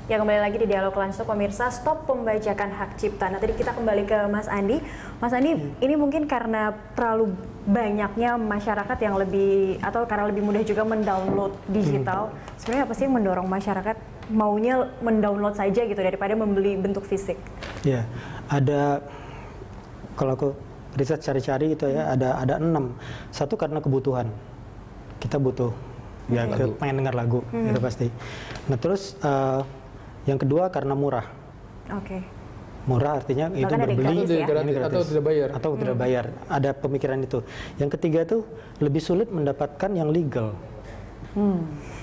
Ya, kembali lagi di Dialog Langsung pemirsa, stop pembajakan hak cipta. Nah, tadi kita kembali ke Mas Andi. Mas Andi, ini mungkin karena terlalu banyaknya masyarakat yang lebih, atau karena lebih mudah juga mendownload digital. Sebenarnya apa sih yang mendorong masyarakat maunya mendownload saja gitu daripada membeli bentuk fisik? Ya, ada, kalau aku riset cari-cari itu ya, ada 6. Satu karena kebutuhan. Kita butuh, ya pengen dengar lagu, itu pasti. Nah terus yang kedua karena murah. Oke. Murah artinya itu Bahkan berbeli gratis ya? ini gratis. Atau tidak bayar. Atau tidak bayar. Ada pemikiran itu. Yang ketiga tuh lebih sulit mendapatkan yang legal.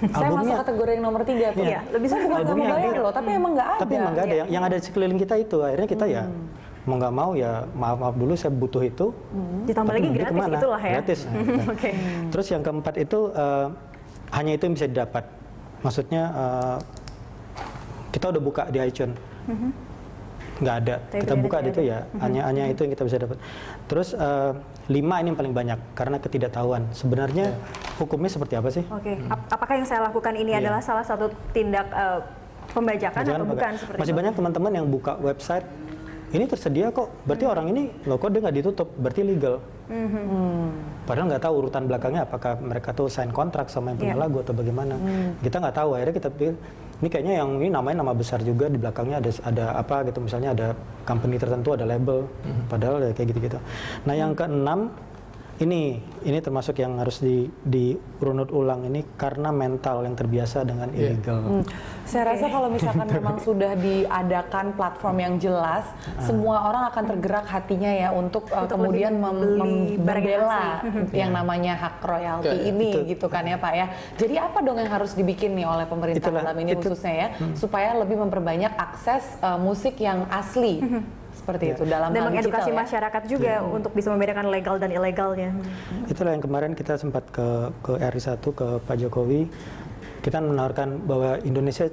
Saya masuk kategori yang nomor 3 tuh. Iya, lebih sulit Bukan nggak mau bayar loh, tapi emang nggak ada. Tapi emang nggak ada. Yang ada di sekeliling kita itu. Akhirnya kita ya mau nggak mau ya maaf dulu saya butuh itu. Ditambah lagi gratis kemana? itulah ya. Gratis. Nah, Oke. Terus yang keempat itu hanya itu yang bisa didapat. Maksudnya kita udah buka di iTunes, nggak ada. Kita buka di itu ya, hanya itu yang kita bisa dapat. Terus 5 ini yang paling banyak karena ketidaktahuan. Sebenarnya hukumnya seperti apa sih? Oke. Apakah yang saya lakukan ini adalah salah satu tindak pembajakan atau bukan seperti Masih itu? banyak teman-teman yang buka website. Ini tersedia kok, berarti orang ini loh kok dia nggak ditutup, berarti legal. Padahal nggak tahu urutan belakangnya apakah mereka tuh sign kontrak sama yang punya lagu atau bagaimana. Kita nggak tahu, akhirnya kita pikir ini kayaknya yang ini namanya nama besar juga, di belakangnya ada apa gitu, misalnya ada company tertentu, ada label, padahal ya kayak gitu-gitu. Nah yang keenam ini termasuk yang harus dirunut ulang ini karena mental yang terbiasa dengan illegal. Saya rasa kalau misalkan memang sudah diadakan platform yang jelas, semua orang akan tergerak hatinya ya untuk kemudian membela yang namanya hak royalti ini gitu kan ya Pak ya. Jadi apa dong yang harus dibikin nih oleh pemerintah dalam ini khususnya ya, supaya lebih memperbanyak akses musik yang asli. Seperti itu dalam dan hal mengedukasi digital, masyarakat juga untuk bisa membedakan legal dan ilegalnya. Itulah yang kemarin kita sempat ke RI1 ke Pak Jokowi, kita menawarkan bahwa Indonesia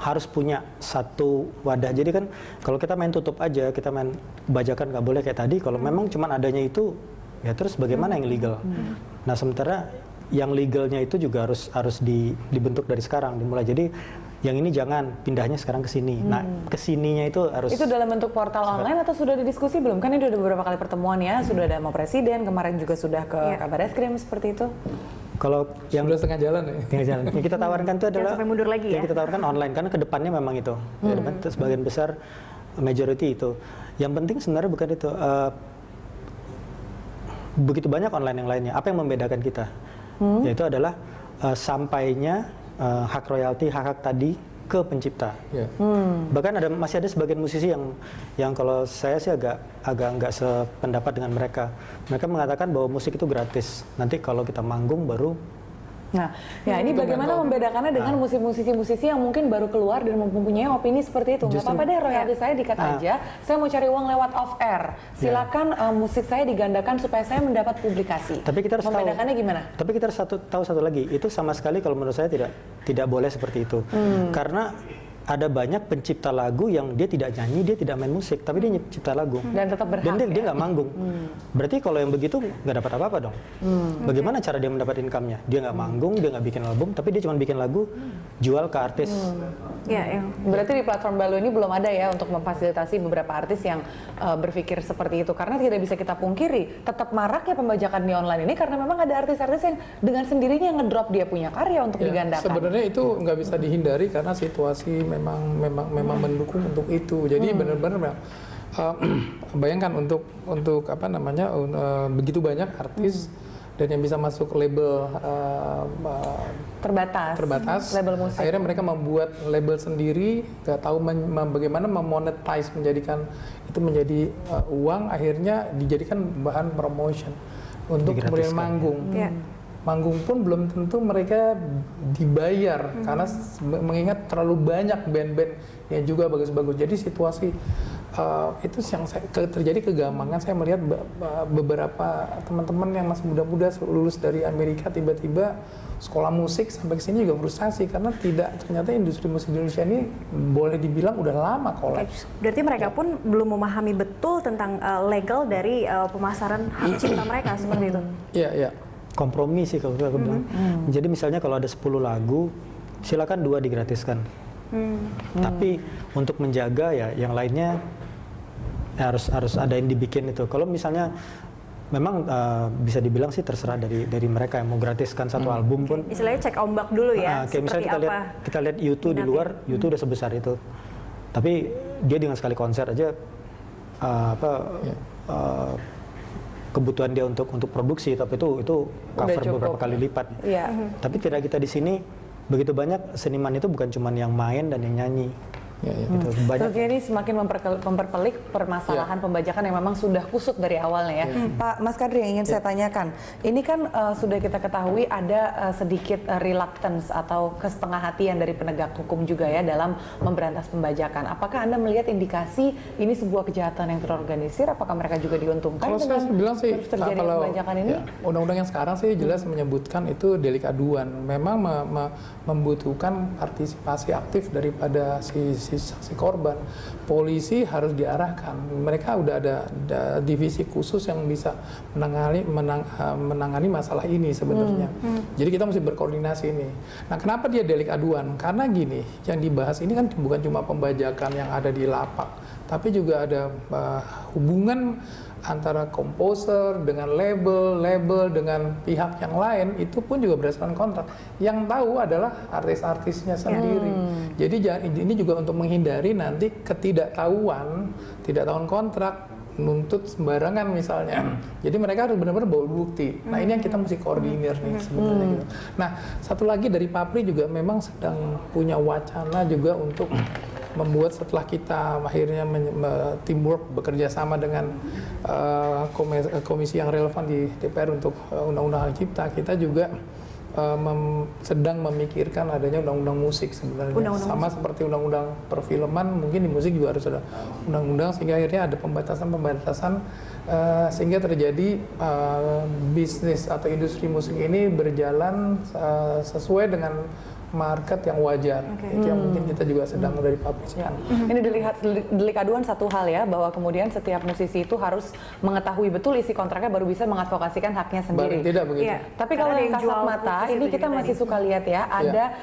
harus punya satu wadah. Jadi kan kalau kita main tutup aja, kita main bajakan nggak boleh kayak tadi. Kalau memang cuman adanya itu, ya terus bagaimana yang legal? Nah sementara yang legalnya itu juga harus dibentuk dari sekarang, dimulai. Jadi yang ini jangan, pindahnya sekarang ke sini. Nah, kesininya itu harus... Itu dalam bentuk portal online atau sudah didiskusi belum? Kan ini udah beberapa kali pertemuan ya, sudah ada sama Presiden, kemarin juga sudah ke Kabar Eskrim seperti itu. Kalau yang sudah setengah jalan ya? Tengah jalan. Yang kita tawarkan itu adalah... sampai mundur lagi ya? Yang kita tawarkan online, karena kedepannya memang itu. Sebagian besar, majority itu. Yang penting sebenarnya bukan itu. Begitu banyak online yang lainnya. Apa yang membedakan kita? Yaitu adalah sampainya hak royalti, hak-hak tadi ke pencipta. Bahkan masih ada sebagian musisi yang kalau saya sih agak nggak sependapat dengan mereka. Mereka mengatakan bahwa musik itu gratis. Nanti kalau kita manggung baru. Nah, ya ini bagaimana membedakannya dengan musisi-musisi yang mungkin baru keluar dan mempunyai opini seperti itu. Nggak apa-apa deh, royalti saya dikat aja. Saya mau cari uang lewat off air. Silakan musik saya digandakan supaya saya mendapat publikasi. Tapi kita harus membedakannya gimana? Tapi kita harus tahu satu lagi, itu sama sekali kalau menurut saya tidak boleh seperti itu. Karena ada banyak pencipta lagu yang dia tidak nyanyi, dia tidak main musik, tapi dia cipta lagu. Dan tetap berhak. Dan dia nggak manggung. Berarti kalau yang begitu nggak dapat apa-apa dong. Bagaimana cara dia mendapat income-nya? Dia nggak manggung, dia nggak bikin album, tapi dia cuma bikin lagu, jual ke artis. Berarti di platform Balu ini belum ada ya untuk memfasilitasi beberapa artis yang berpikir seperti itu. Karena tidak bisa kita pungkiri, tetap maraknya pembajakan di online ini karena memang ada artis-artis yang dengan sendirinya ngedrop dia punya karya untuk digandakan. Sebenarnya itu nggak bisa dihindari karena situasi memang mendukung untuk itu. Jadi benar-benar bayangkan untuk apa namanya begitu banyak artis dan yang bisa masuk label terbatas label musik. Akhirnya mereka membuat label sendiri, nggak tahu bagaimana memonetize, menjadikan itu menjadi uang, akhirnya dijadikan bahan promotion untuk kemudian manggung. Manggung pun belum tentu mereka dibayar karena mengingat terlalu banyak band-band yang juga bagus-bagus. Jadi situasi itu yang terjadi kegampangan. Saya melihat beberapa teman-teman yang masih muda-muda lulus dari Amerika tiba-tiba sekolah musik sampai ke sini juga frustasi karena ternyata industri musik Indonesia ini boleh dibilang udah lama kolaps. Berarti mereka pun belum memahami betul tentang legal dari pemasaran hak cipta mereka seperti itu. Iya. Kompromi sih kalau aku bilang. Jadi misalnya kalau ada 10 lagu, silakan 2 digratiskan. Tapi untuk menjaga ya yang lainnya harus ada yang dibikin itu. Kalau misalnya memang bisa dibilang sih terserah dari mereka yang mau gratiskan satu album pun. Istilahnya cek ombak dulu ya. Kayak misalnya kita lihat U2 di luar, U2 udah sebesar itu. Tapi dia dengan sekali konser aja kebutuhan dia untuk produksi, tapi itu cover beberapa kali lipat. Tapi tidak kita di sini begitu banyak seniman itu bukan cuma yang main dan yang nyanyi. Gitu. Tentunya ini semakin memperpelik permasalahan pembajakan yang memang sudah kusut dari awalnya ya. Pak Mas Kadri, yang ingin saya tanyakan, ini kan sudah kita ketahui ada sedikit reluctance atau kesetengah hatian dari penegak hukum juga ya dalam memberantas pembajakan. Apakah Anda melihat indikasi ini sebuah kejahatan yang terorganisir? Apakah mereka juga diuntungkan kalau dengan saya bilang sih, terjadi pembajakan ini? Undang-undang yang sekarang sih jelas menyebutkan itu delik aduan. Memang membutuhkan partisipasi aktif daripada si saksi korban. Polisi harus diarahkan. Mereka udah ada divisi khusus yang bisa menangani masalah ini sebenarnya. Jadi kita mesti berkoordinasi ini. Nah, kenapa dia delik aduan? Karena gini, yang dibahas ini kan bukan cuma pembajakan yang ada di lapak, tapi juga ada hubungan antara komposer dengan label dengan pihak yang lain, itu pun juga berdasarkan kontrak. Yang tahu adalah artis-artisnya sendiri. Jadi ini juga untuk menghindari nanti ketidaktahuan kontrak, nuntut sembarangan misalnya. Jadi mereka harus benar-benar bawa bukti. Nah, ini yang kita mesti koordinir nih sebenarnya gitu. Nah, satu lagi dari Papri juga memang sedang punya wacana juga untuk membuat, setelah kita akhirnya teamwork bekerja sama dengan komisi yang relevan di DPR untuk undang-undang hak cipta, kita juga sedang memikirkan adanya undang-undang musik sebenarnya. Sama seperti undang-undang perfilman, mungkin di musik juga harus ada undang-undang sehingga akhirnya ada pembatasan sehingga terjadi bisnis atau industri musik ini berjalan sesuai dengan market yang wajar. Itu yang mungkin kita juga sedang dari publikasikan. Ini delik aduan satu hal ya, bahwa kemudian setiap musisi itu harus mengetahui betul isi kontraknya baru bisa mengadvokasikan haknya sendiri. Tidak begitu. Tapi kalau yang kasat mata, ini kita masih suka lihat ya, ada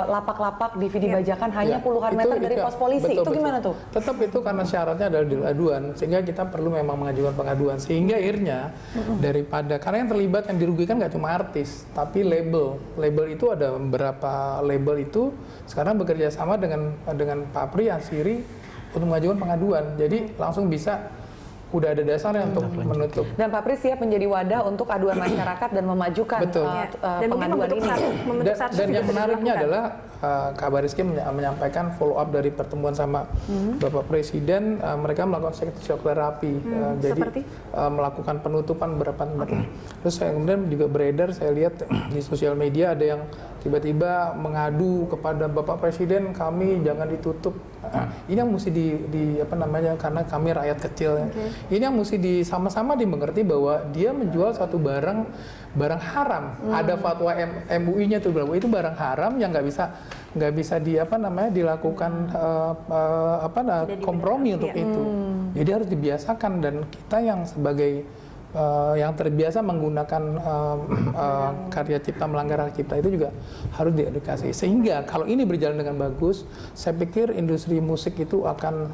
lapak-lapak DVD bajakan hanya puluhan meter dari pos polisi. Itu gimana tuh? Tetap itu karena syaratnya adalah delik aduan, sehingga kita perlu memang mengajukan pengaduan. Sehingga akhirnya daripada, karena yang terlibat, yang dirugikan nggak cuma artis, tapi label. Label itu ada beberapa label itu sekarang bekerja sama dengan Papri Asiri untuk mengajukan pengaduan. Jadi langsung bisa, udah ada dasarnya untuk menutup. Dan Papri siap menjadi wadah untuk aduan masyarakat dan memajukan pengaduan ini. Dan yang menariknya adalah Kabar Eskrim menyampaikan follow up dari pertemuan sama Bapak Presiden, mereka melakukan psikoterapi, jadi melakukan penutupan beberapa tempat. Terus kemudian juga beredar, saya lihat di sosial media ada yang tiba-tiba mengadu kepada Bapak Presiden, kami jangan ditutup. Ini yang mesti karena kami rakyat kecil. Ini yang mesti sama-sama dimengerti bahwa dia menjual suatu barang haram. Ada fatwa MUI-nya tuh bahwa itu barang haram yang nggak bisa dilakukan kompromi untuk itu. Jadi harus dibiasakan, dan kita yang sebagai yang terbiasa menggunakan karya cipta, melanggar hak cipta itu juga harus diedukasi. Sehingga kalau ini berjalan dengan bagus, saya pikir industri musik itu akan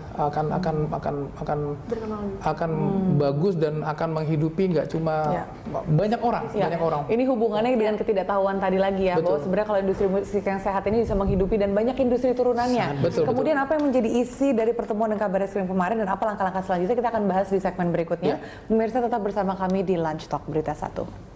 bagus dan akan menghidupi nggak cuma banyak orang. Ini hubungannya dengan ketidaktahuan tadi lagi ya, bahwa sebenarnya kalau industri musik yang sehat ini bisa menghidupi dan banyak industri turunannya. Kemudian apa yang menjadi isi dari pertemuan dengan Kabar Eskrim kemarin dan apa langkah-langkah selanjutnya kita akan bahas di segmen berikutnya. Pemirsa tetap bersama kami di Lunch Talk Berita 1.